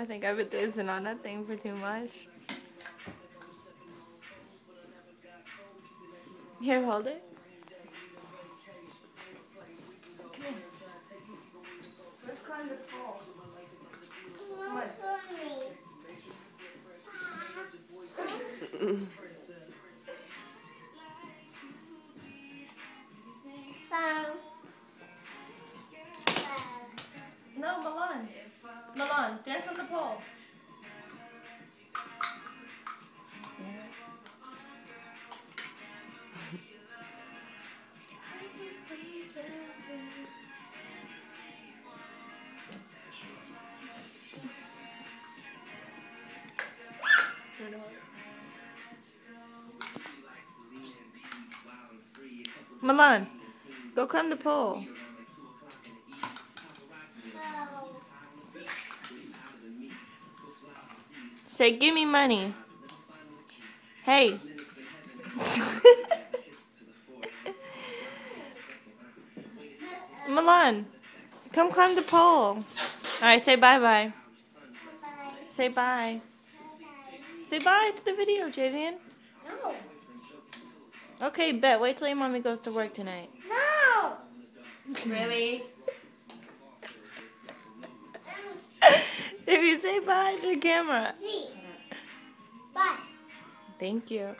I think I've been dancing on that thing for too much. Here, hold it. Come here. Let's climb the pole. Come on. No, Milan. Milan, dance on the pole. Milan, go climb the pole. Say, give me money. Hey. Milan, come climb the pole. Alright, say bye-bye. Say bye. Say bye to the video, Javian. No. Okay, bet. Wait till your mommy goes to work tonight. No. Really? If you say bye to the camera. Bye. Thank you.